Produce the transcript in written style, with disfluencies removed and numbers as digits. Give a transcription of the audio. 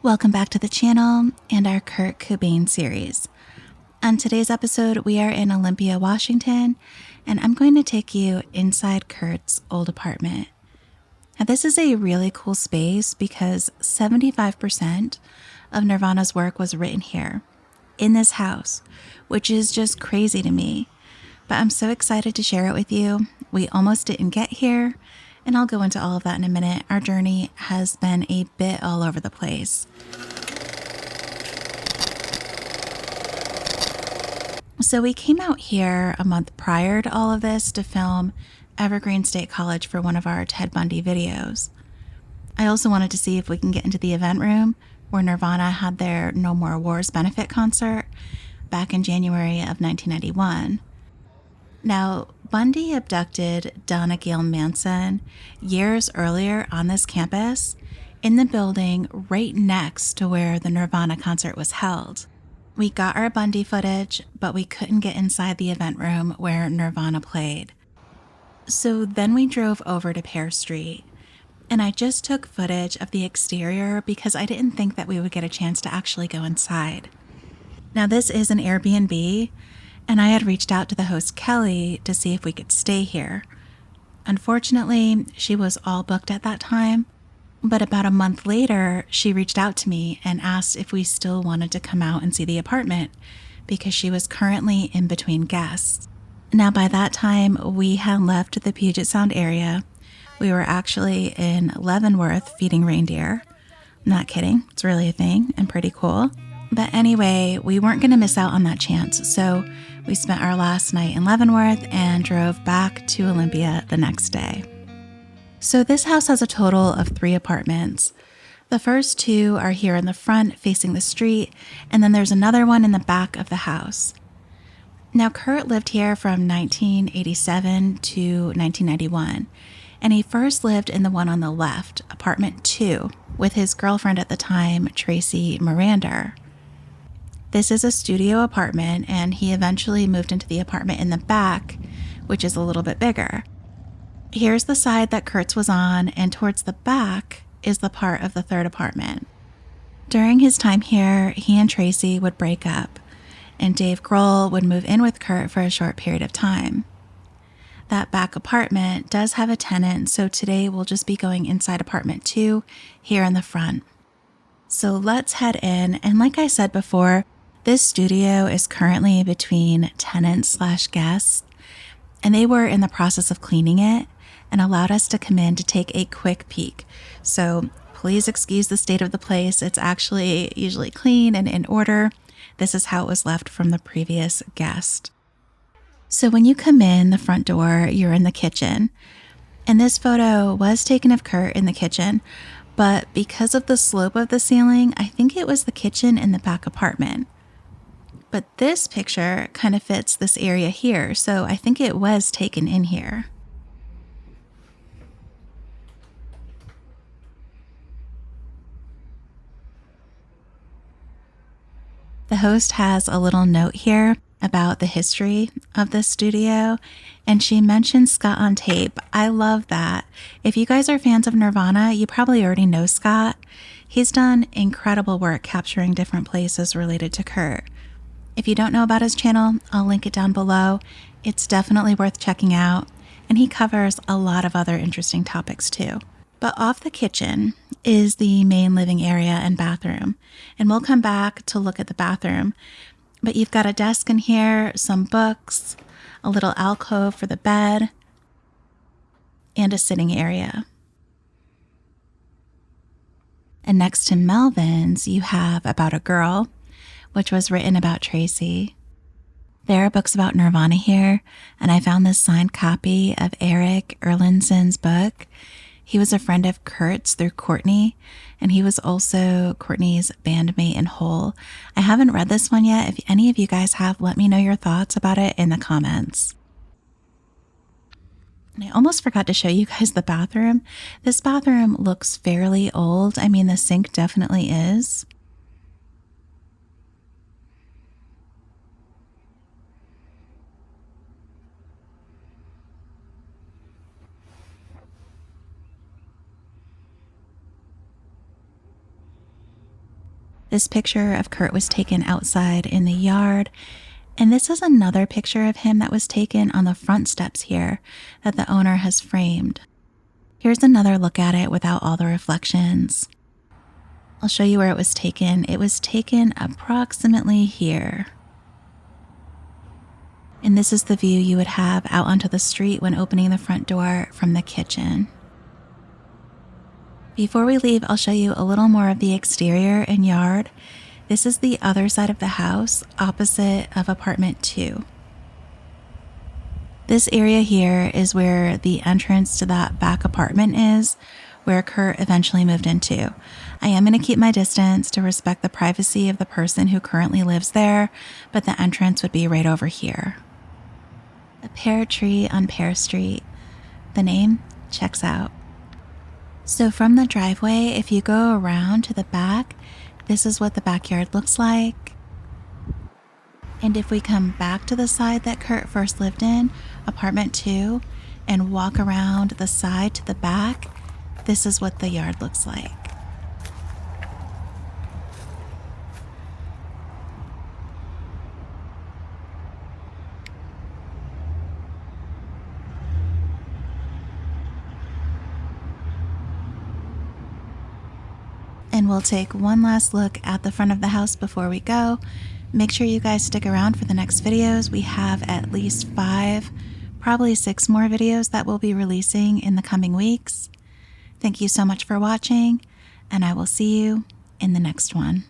Welcome back to the channel and our Kurt Cobain series. On today's episode, we are in Olympia, Washington, and I'm going to take you inside Kurt's old apartment. Now, this is a really cool space because 75% of Nirvana's work was written here, in this house, which is just crazy to me. But I'm so excited to share it with you. We almost didn't get here, and I'll go into all of that in a minute. Our journey has been a bit all over the place. So we came out here a month prior to all of this to film Evergreen State College for one of our Ted Bundy videos. I also wanted to see if we can get into the event room where Nirvana had their No More Wars benefit concert back in January of 1991. Now, Bundy abducted Donna Gail Manson years earlier on this campus in the building right next to where the Nirvana concert was held. We got our Bundy footage, but we couldn't get inside the event room where Nirvana played. So then we drove over to Pear Street, and I just took footage of the exterior because I didn't think that we would get a chance to actually go inside. Now, this is an Airbnb, and I had reached out to the host Kelly to see if we could stay here. Unfortunately, she was all booked at that time, but about a month later, she reached out to me and asked if we still wanted to come out and see the apartment because she was currently in between guests. Now, by that time, we had left the Puget Sound area. We were actually in Leavenworth feeding reindeer. Not kidding, it's really a thing and pretty cool. But anyway, we weren't going to miss out on that chance, so we spent our last night in Leavenworth and drove back to Olympia the next day. So this house has a total of 3 apartments. The first 2 are here in the front facing the street, and then there's another one in the back of the house. Now, Kurt lived here from 1987 to 1991, and he first lived in the one on the left, apartment 2, with his girlfriend at the time, Tracy Miranda. This is a studio apartment, and he eventually moved into the apartment in the back, which is a little bit bigger. Here's the side that Kurt's was on, and towards the back is the part of the third apartment. During his time here, he and Tracy would break up, and Dave Grohl would move in with Kurt for a short period of time. That back apartment does have a tenant, so today we'll just be going inside apartment 2 here in the front. So let's head in, and like I said before, this studio is currently between tenants/guests, and they were in the process of cleaning it and allowed us to come in to take a quick peek. So please excuse the state of the place. It's actually usually clean and in order. This is how it was left from the previous guest. So when you come in the front door, you're in the kitchen. And this photo was taken of Kurt in the kitchen, but because of the slope of the ceiling, I think it was the kitchen in the back apartment. But this picture kind of fits this area here, so I think it was taken in here. The host has a little note here about the history of this studio, and she mentions Scott on tape. I love that. If you guys are fans of Nirvana, you probably already know Scott. He's done incredible work capturing different places related to Kurt. If you don't know about his channel, I'll link it down below. It's definitely worth checking out, and he covers a lot of other interesting topics too. But off the kitchen is the main living area and bathroom, and we'll come back to look at the bathroom. But you've got a desk in here, some books, a little alcove for the bed, and a sitting area. And next to Melvin's, you have About a Girl, which was written about Tracy. There are books about Nirvana here, and I found this signed copy of Eric Erlandsen's book. He was a friend of Kurt's through Courtney, and he was also Courtney's bandmate in Hole. I haven't read this one yet. If any of you guys have, let me know your thoughts about it in the comments. And I almost forgot to show you guys the bathroom. This bathroom looks fairly old. I mean, the sink definitely is. This picture of Kurt was taken outside in the yard, and this is another picture of him that was taken on the front steps here that the owner has framed. Here's another look at it without all the reflections. I'll show you where it was taken. It was taken approximately here. And this is the view you would have out onto the street when opening the front door from the kitchen. Before we leave, I'll show you a little more of the exterior and yard. This is the other side of the house, opposite of apartment 2. This area here is where the entrance to that back apartment is, where Kurt eventually moved into. I am going to keep my distance to respect the privacy of the person who currently lives there, but the entrance would be right over here. A pear tree on Pear Street. The name checks out. So from the driveway, if you go around to the back, this is what the backyard looks like. And if we come back to the side that Kurt first lived in, apartment 2, and walk around the side to the back, this is what the yard looks like. And we'll take one last look at the front of the house before we go. Make sure you guys stick around for the next videos. We have at least 5, probably 6 more videos that we'll be releasing in the coming weeks. Thank you so much for watching, and I will see you in the next one.